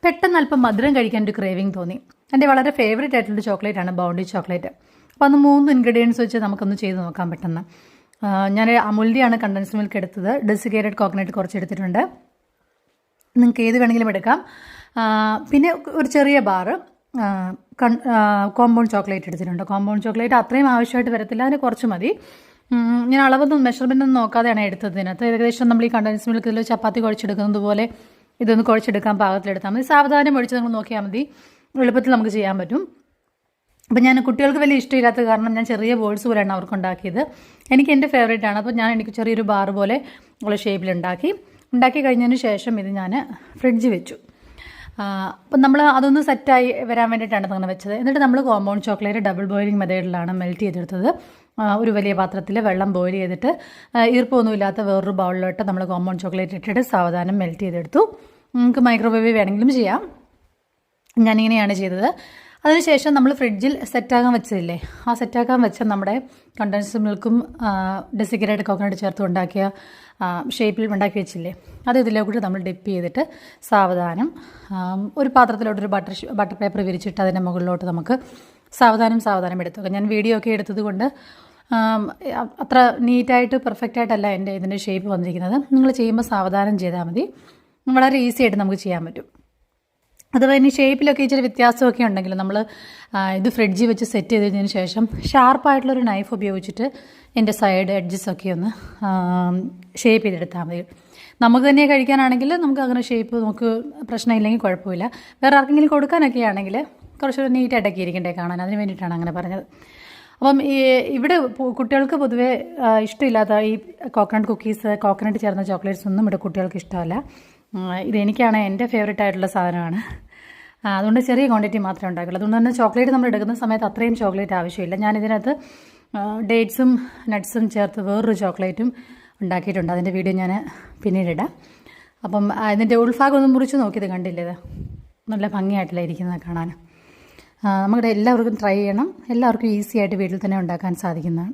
പെട്ടെന്ന് അല്പം മധുരം കഴിക്കാൻ ഒരു ക്രേവിങ് തോന്നി. എൻ്റെ വളരെ ഫേവറേറ്റ് ആയിട്ടുള്ള ചോക്ലേറ്റാണ് ബൗണ്ടി ചോക്ലേറ്റ്. അപ്പോൾ അന്ന് 3 ഇൻഗ്രീഡിയൻസ് വെച്ച് നമുക്കൊന്ന് ചെയ്ത് നോക്കാൻ പെട്ടെന്ന്. ഞാൻ അമുലിൻ്റെയാണ് കണ്ടൻസ്ഡ് മിൽക്ക് എടുത്തത്. ഡെസിക്കേറ്റഡ് കോക്കനട്ട് കുറച്ച് എടുത്തിട്ടുണ്ട്. നിങ്ങൾക്ക് ഏത് വേണമെങ്കിലും എടുക്കാം. പിന്നെ ഒരു ചെറിയ ബാറ് കോമ്പൗണ്ട് ചോക്ലേറ്റ് എടുത്തിട്ടുണ്ട്. കോമ്പൗണ്ട് ചോക്ലേറ്റ് അത്രയും ആവശ്യമായിട്ട് വരത്തില്ല, അതിന് കുറച്ച് മതി. ഞാൻ അളവൊന്നും മെഷർമെൻ്റ് ഒന്നും നോക്കാതെയാണ് എടുത്തതിനകത്ത്. ഏകദേശം നമ്മൾ ഈ കണ്ടൻസ്ഡ് മിൽക്കിൽ ചപ്പാത്തി കുഴച്ചെടുക്കുന്നത് പോലെ ഇതൊന്ന് കുഴച്ചെടുക്കാൻ പാകത്തിലെടുത്താൽ മതി. സാവധാനം ഒഴിച്ച് നിങ്ങൾ നോക്കിയാൽ മതി, എളുപ്പത്തിൽ നമുക്ക് ചെയ്യാൻ പറ്റും. അപ്പോൾ ഞാൻ കുട്ടികൾക്ക് വലിയ ഇഷ്ടമില്ലാത്ത കാരണം ഞാൻ ചെറിയ ബോൾസ് പോലെയാണ് അവർക്ക് ഉണ്ടാക്കിയത്. എനിക്ക് എൻ്റെ ഫേവറേറ്റ് ആണ്. അപ്പോൾ എനിക്ക് ചെറിയൊരു ബാർ പോലെ ഉള്ള ഷേപ്പിലുണ്ടാക്കി കഴിഞ്ഞതിന് ശേഷം ഇത് ഞാൻ ഫ്രിഡ്ജ് വെച്ചു. അപ്പം നമ്മൾ അതൊന്ന് സെറ്റായി വരാൻ വേണ്ടിയിട്ടാണ് അങ്ങനെ വെച്ചത്. എന്നിട്ട് നമ്മൾ കോമ്പൗണ്ട് ചോക്ലേറ്റ് ഡബിൾ ബോയിലിംഗ് മെത്തേഡിലാണ് മെൽറ്റ് ചെയ്തെടുത്തത്. ഒരു വലിയ പാത്രത്തിൽ വെള്ളം ബോയിൽ ചെയ്തിട്ട് ഈർപ്പമൊന്നുമില്ലാത്ത വേറൊരു ബൗളിലോട്ട് നമ്മൾ കോമ്പൗണ്ട് ചോക്ലേറ്റ് ഇട്ടിട്ട് സാവധാനം മെൽറ്റ് ചെയ്തെടുത്തു. നമുക്ക് മൈക്രോവേവ് വേണമെങ്കിലും ചെയ്യാം. ഞാനിങ്ങനെയാണ് ചെയ്തത്. അതിനുശേഷം നമ്മൾ ഫ്രിഡ്ജിൽ സെറ്റാക്കാൻ വെച്ചതില്ലേ, ആ സെറ്റാക്കാൻ വെച്ച നമ്മുടെ കണ്ടൻസ്ഡ് മിൽക്കും ഡെസിക്കേറ്റഡ് കോക്കനട്ട് ചേർത്ത് ഉണ്ടാക്കിയ ഷേപ്പിൽ ഉണ്ടാക്കി വെച്ചില്ലേ, അത് ഇതിലേക്ക് നമ്മൾ ഡിപ്പ് ചെയ്തിട്ട് സാവധാനം ഒരു പാത്രത്തിലോട്ടൊരു ബട്ടർ പേപ്പർ വിരിച്ചിട്ട് അതിൻ്റെ മുകളിലോട്ട് നമുക്ക് സാവധാനം എടുത്തു. ഞാൻ വീഡിയോ ഒക്കെ എടുത്തത് കൊണ്ട് അത്ര നീറ്റായിട്ട് പെർഫെക്റ്റ് ആയിട്ടല്ല ഇതിൻ്റെ ഷേപ്പ് വന്നിരിക്കുന്നത്. നിങ്ങൾ ചെയ്യുമ്പോൾ സാവധാനം ചെയ്താൽ മതി, വളരെ ഈസി ആയിട്ട് നമുക്ക് ചെയ്യാൻ പറ്റും. അഥവാ ഇനി ഷേപ്പിലൊക്കെ ഇച്ചിരി വ്യത്യാസമൊക്കെ ഉണ്ടെങ്കിൽ നമ്മൾ ഇത് ഫ്രിഡ്ജിൽ വെച്ച് സെറ്റ് ചെയ്തതിന് ശേഷം ഷാർപ്പായിട്ടുള്ളൊരു നൈഫ് ഉപയോഗിച്ചിട്ട് എൻ്റെ സൈഡ് എഡ്ജസൊക്കെ ഒന്ന് ഷേപ്പ് ചെയ്തെടുത്താൽ മതി. നമുക്ക് തന്നെ കഴിക്കാനാണെങ്കിൽ നമുക്ക് അങ്ങനെ ഷേപ്പ് നമുക്ക് പ്രശ്നമില്ലെങ്കിൽ കുഴപ്പമില്ല. വേറെ ആർക്കെങ്കിലും കൊടുക്കാനൊക്കെ ആണെങ്കിൽ കുറച്ചുകൂടി നീറ്റായിട്ടൊക്കെ ഇരിക്കണ്ടേ കാണാൻ, അതിന് വേണ്ടിയിട്ടാണ് അങ്ങനെ പറഞ്ഞത്. അപ്പം ഇവിടെ കുട്ടികൾക്ക് പൊതുവേ ഇഷ്ടമില്ലാത്ത ഈ കോക്കനട്ട് കുക്കീസ്, കോക്കനട്ട് ചേർന്ന ചോക്ലേറ്റ്സ് ഒന്നും ഇവിടെ കുട്ടികൾക്ക് ഇഷ്ടമല്ല. ഇതെനിക്കാണ് എൻ്റെ ഫേവറേറ്റ് ആയിട്ടുള്ള സാധനമാണ്. അതുകൊണ്ട് ചെറിയ ക്വാണ്ടിറ്റി മാത്രമേ ഉണ്ടാക്കുള്ളൂ. അതുകൊണ്ട് തന്നെ ചോക്ലേറ്റ് നമ്മൾ എടുക്കുന്ന സമയത്ത് അത്രയും ചോക്ലേറ്റ് ആവശ്യമില്ല. ഞാനിതിനകത്ത് ഡേറ്റ്സും നട്ട്സും ചേർത്ത് വേറൊരു ചോക്ലേറ്റും ഉണ്ടാക്കിയിട്ടുണ്ട്. അതിൻ്റെ വീഡിയോ ഞാൻ പിന്നീടിടാം. അപ്പം ഇതിൻ്റെ ഉൾഭാഗം ഒന്ന് മുറിച്ച് നോക്കിയത് കണ്ടില്ലേ, ഇത് നല്ല ഭംഗിയായിട്ടല്ല ഇരിക്കുന്നത് കാണാൻ. നമ്മുടെ എല്ലാവർക്കും ട്രൈ ചെയ്യണം. എല്ലാവർക്കും ഈസി ആയിട്ട് വീട്ടിൽ തന്നെ ഉണ്ടാക്കാൻ സാധിക്കുന്നതാണ്.